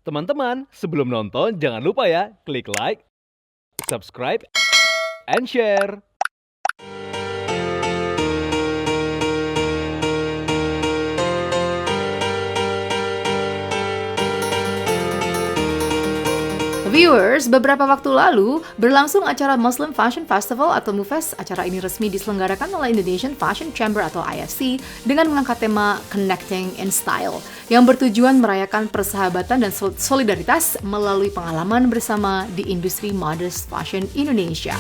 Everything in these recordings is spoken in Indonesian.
Teman-teman, sebelum nonton jangan lupa ya, klik like, subscribe, and share. Viewers, beberapa waktu lalu berlangsung acara Muslim Fashion Festival atau MUFES. Acara ini resmi diselenggarakan oleh Indonesian Fashion Chamber atau IFC dengan mengangkat tema Connecting in Style yang bertujuan merayakan persahabatan dan solidaritas melalui pengalaman bersama di industri modest fashion Indonesia.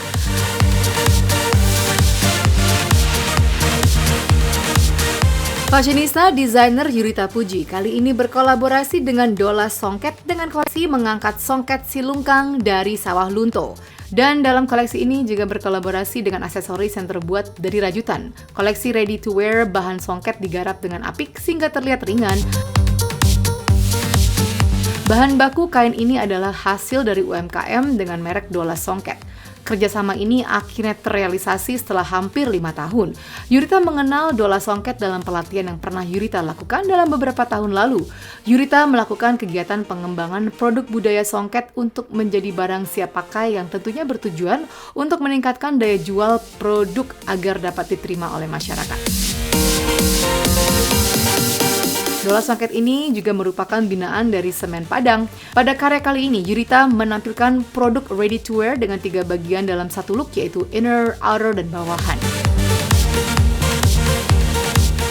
Fashionista desainer Yurita Puji kali ini berkolaborasi dengan Dola Songket dengan koleksi mengangkat songket silungkang dari sawah lunto. Dan dalam koleksi ini juga berkolaborasi dengan aksesoris yang terbuat dari rajutan. Koleksi ready to wear bahan songket digarap dengan apik sehingga terlihat ringan. Bahan baku kain ini adalah hasil dari UMKM dengan merek Dola Songket. Kerjasama ini akhirnya terrealisasi setelah hampir 5 tahun. Yurita mengenal Dola Songket dalam pelatihan yang pernah Yurita lakukan dalam beberapa tahun lalu. Yurita melakukan kegiatan pengembangan produk budaya songket untuk menjadi barang siap pakai yang tentunya bertujuan untuk meningkatkan daya jual produk agar dapat diterima oleh masyarakat. Dola Songket ini juga merupakan binaan dari Semen Padang. Pada karya kali ini, Yurita menampilkan produk ready to wear dengan 3 bagian dalam satu look, yaitu inner, outer, dan bawahan.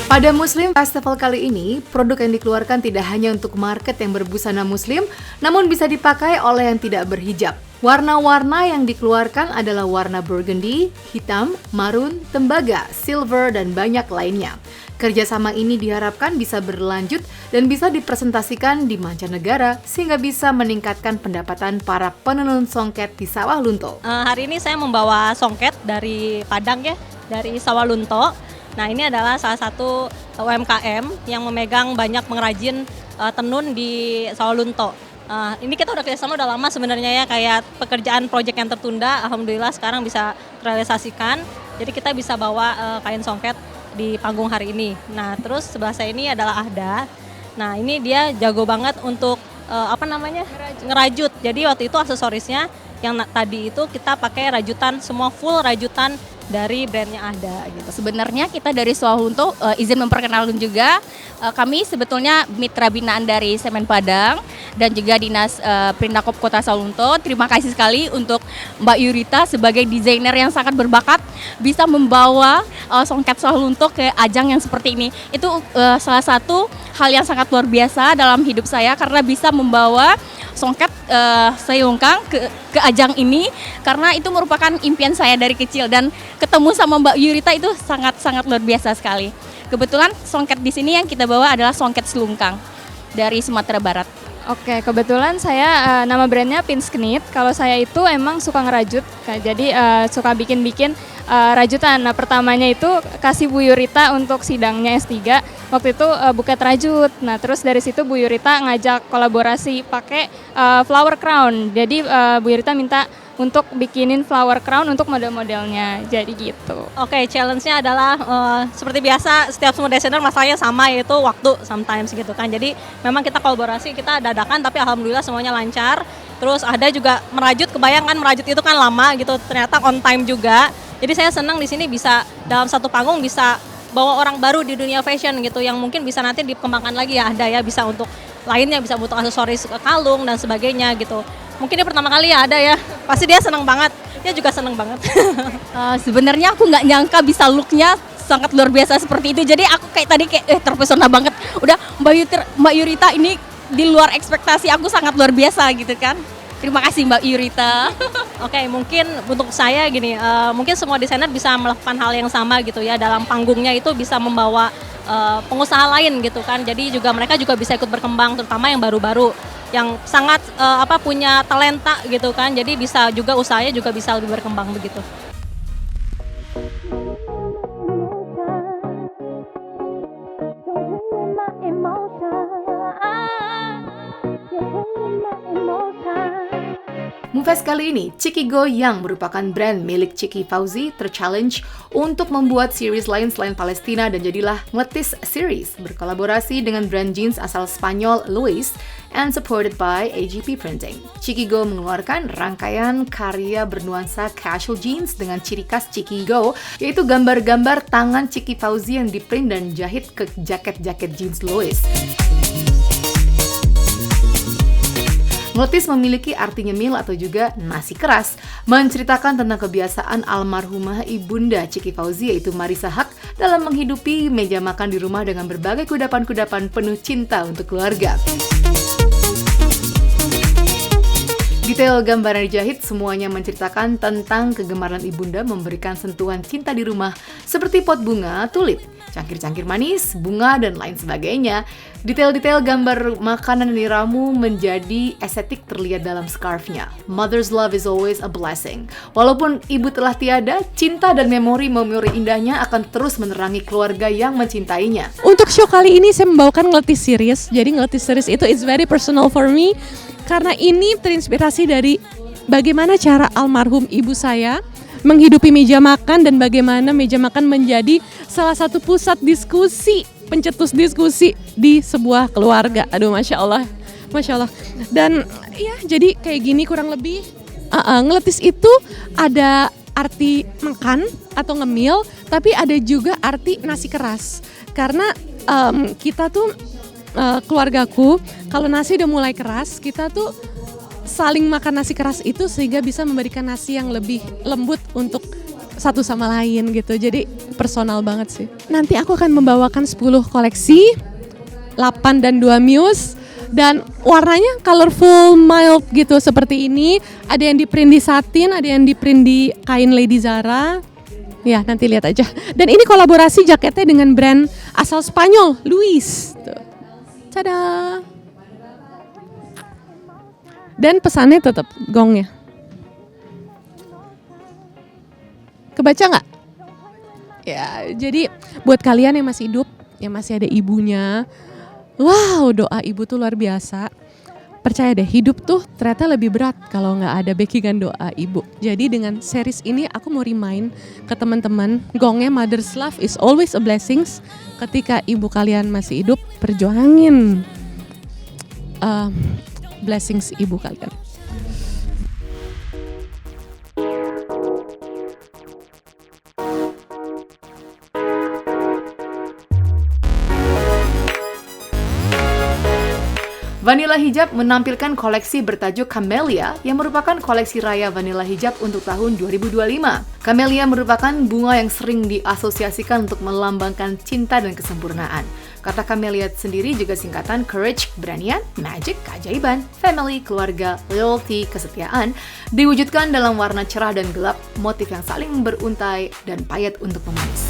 Pada Muslim Festival kali ini, produk yang dikeluarkan tidak hanya untuk market yang berbusana muslim, namun bisa dipakai oleh yang tidak berhijab. Warna-warna yang dikeluarkan adalah warna burgundy, hitam, marun, tembaga, silver, dan banyak lainnya. Kerjasama ini diharapkan bisa berlanjut dan bisa dipresentasikan di mancanegara sehingga bisa meningkatkan pendapatan para penenun songket di sawah lunto. Hari ini saya membawa songket dari Padang ya, dari sawah lunto. Nah, ini adalah salah satu UMKM yang memegang banyak pengrajin tenun di sawah lunto. Ini kita udah kerjasama udah lama sebenarnya ya, kayak pekerjaan proyek yang tertunda, alhamdulillah sekarang bisa terrealisasikan. Jadi kita bisa bawa kain songket di panggung hari ini. Nah, terus sebelah saya ini adalah Ahda. Nah, ini dia jago banget untuk ngerajut. Jadi waktu itu aksesorisnya yang tadi itu kita pakai rajutan, semua full rajutan dari brandnya Ahda gitu. Sebenarnya kita dari Sawah Lunto izin memperkenalkan juga, kami sebetulnya mitra binaan dari Semen Padang dan juga Dinas Perindakop Kota Sawah Lunto. Terima kasih sekali untuk Mbak Yurita sebagai desainer yang sangat berbakat bisa membawa songket Sawah Lunto ke ajang yang seperti ini. Itu salah satu hal yang sangat luar biasa dalam hidup saya karena bisa membawa songket silungkang ke ajang ini karena itu merupakan impian saya dari kecil dan ketemu sama Mbak Yurita itu sangat luar biasa sekali. Kebetulan songket di sini yang kita bawa adalah songket silungkang dari Sumatera Barat. Oke, kebetulan saya nama brandnya Pinsknit. Kalau saya itu emang suka ngerajut, jadi suka bikin-bikin rajutan. Nah, pertamanya itu kasih Bu Yurita untuk sidangnya S3. Waktu itu buket rajut. Nah, terus dari situ Bu Yurita ngajak kolaborasi pakai flower crown. Jadi Bu Yurita minta untuk bikinin flower crown untuk model-modelnya, jadi gitu. Oke, challenge-nya adalah seperti biasa setiap semua desainer masalahnya sama, yaitu waktu sometimes gitu kan. Jadi memang kita kolaborasi, kita dadakan tapi alhamdulillah semuanya lancar. Terus ada juga merajut, kebayang kan merajut itu kan lama gitu, ternyata on time juga. Jadi saya senang di sini bisa dalam satu panggung bisa bawa orang baru di dunia fashion gitu yang mungkin bisa nanti dikembangkan lagi ya, ada ya bisa untuk lainnya, bisa untuk aksesoris kalung dan sebagainya gitu. Mungkin dia pertama kali ya ada ya, pasti dia seneng banget, dia juga seneng banget. Sebenarnya aku nggak nyangka bisa looknya sangat luar biasa seperti itu, jadi aku kayak tadi terpesona banget. Udah Mbak Yurita ini di luar ekspektasi aku, sangat luar biasa gitu kan. Terima kasih Mbak Yurita. Oke, mungkin untuk saya gini, mungkin semua desainer bisa melakukan hal yang sama gitu ya, dalam panggungnya itu bisa membawa pengusaha lain gitu kan, jadi juga mereka juga bisa ikut berkembang, terutama yang baru-baru yang sangat punya talenta gitu kan, jadi bisa juga usahanya juga bisa lebih berkembang begitu. MoveFest kali ini, Chikigo yang merupakan brand milik Chiki Fauzi ter-challenge untuk membuat series lain selain Palestina dan jadilah Ngeletis Series berkolaborasi dengan brand jeans asal Spanyol Louis and supported by AGP Printing. Chikigo mengeluarkan rangkaian karya bernuansa casual jeans dengan ciri khas Chikigo, yaitu gambar-gambar tangan Chiki Fauzi yang diprint dan jahit ke jaket-jaket jeans Louis. Ngeletis memiliki arti nyemil atau juga nasi keras, menceritakan tentang kebiasaan almarhumah ibunda Chiki Fauzi yaitu Marissa Haq dalam menghidupi meja makan di rumah dengan berbagai kudapan-kudapan penuh cinta untuk keluarga. Detail gambar yang dijahit semuanya menceritakan tentang kegemaran ibunda memberikan sentuhan cinta di rumah seperti pot bunga, tulip, cangkir-cangkir manis, bunga, dan lain sebagainya. Detail-detail gambar makanan yang diramu menjadi estetik terlihat dalam scarf-nya. Mother's love is always a blessing. Walaupun ibu telah tiada, cinta dan memori-memori indahnya akan terus menerangi keluarga yang mencintainya. Untuk show kali ini saya membawakan Ngeletis Series. Jadi Ngeletis Series itu is very personal for me. Karena ini terinspirasi dari bagaimana cara almarhum ibu saya menghidupi meja makan dan bagaimana meja makan menjadi salah satu pusat diskusi, pencetus diskusi di sebuah keluarga. Aduh, Masya Allah. Dan ya jadi kayak gini kurang lebih. Ngeletis itu ada arti makan atau ngemil, tapi ada juga arti nasi keras. Karena kita tuh keluargaku kalau nasi udah mulai keras, kita tuh saling makan nasi keras itu sehingga bisa memberikan nasi yang lebih lembut untuk satu sama lain gitu. Jadi personal banget sih. Nanti aku akan membawakan 10 koleksi, 8 dan 2 muse, dan warnanya colorful, mild gitu seperti ini. Ada yang di print di satin, ada yang di print di kain Lady Zara. Ya, nanti lihat aja. Dan ini kolaborasi jaketnya dengan brand asal Spanyol, Louis. Tuh. Tada. Dan pesannya tetap gongnya. Kebaca nggak? Ya, jadi buat kalian yang masih hidup, yang masih ada ibunya, wow, doa ibu tuh luar biasa. Percaya deh, hidup tuh ternyata lebih berat kalau nggak ada backingan doa ibu. Jadi dengan series ini aku mau remind ke teman-teman, gongnya Mother's Love is always a blessings. Ketika ibu kalian masih hidup, perjuangin blessings ibu kalian. Vanilla Hijab menampilkan koleksi bertajuk Camellia yang merupakan koleksi raya Vanilla Hijab untuk tahun 2025. Camellia merupakan bunga yang sering diasosiasikan untuk melambangkan cinta dan kesempurnaan. Kata Camellia sendiri juga singkatan courage, keberanian, magic, keajaiban, family, keluarga, loyalty, kesetiaan, diwujudkan dalam warna cerah dan gelap, motif yang saling beruntai dan payet untuk memanis.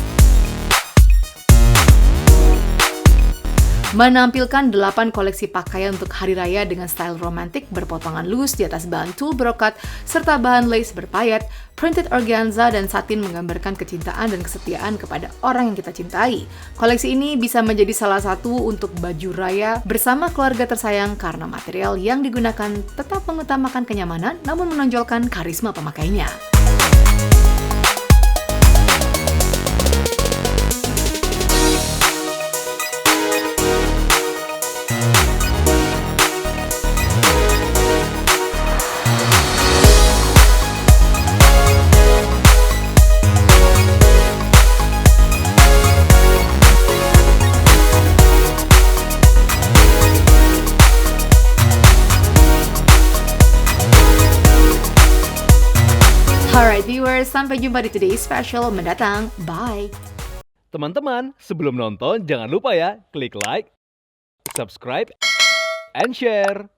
Menampilkan 8 koleksi pakaian untuk hari raya dengan style romantik berpotongan loose di atas bahan tulle brokat serta bahan lace berpayet, printed organza dan satin menggambarkan kecintaan dan kesetiaan kepada orang yang kita cintai. Koleksi ini bisa menjadi salah satu untuk baju raya bersama keluarga tersayang karena material yang digunakan tetap mengutamakan kenyamanan namun menonjolkan karisma pemakainya. Alright viewers, sampai jumpa di today's special mendatang. Bye! Teman-teman, sebelum nonton jangan lupa ya, klik like, subscribe, and share.